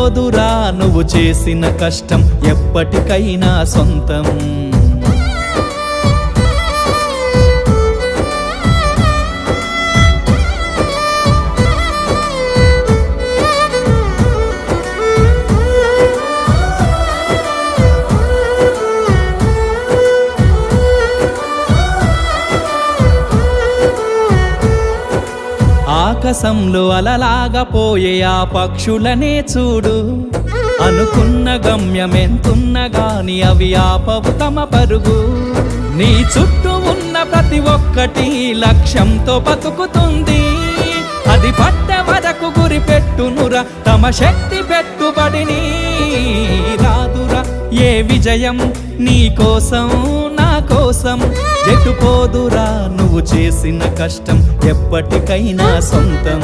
పోదురా నువ్వు చేసిన కష్టం ఎప్పటికైనా సొంతం. ఆకాశంలో అలలాగా పోయే ఆ పక్షులనే చూడు, అనుకున్న గమ్యమెంతున్న గాని అవి ఆపవు తమ పరుగు. నీ చుట్టూ ఉన్న ప్రతి ఒక్కటి లక్ష్యంతో బతుకుతుంది, అది పడ్డ వరకు గురి పెట్టునురా తమ శక్తి పెట్టుబడిని. రాదురా ఏ విజయం నీ కోసం నా కోసం, ఎటు పోదురా నువ్వు చేసిన కష్టం ఎప్పటికైనా సొంతం.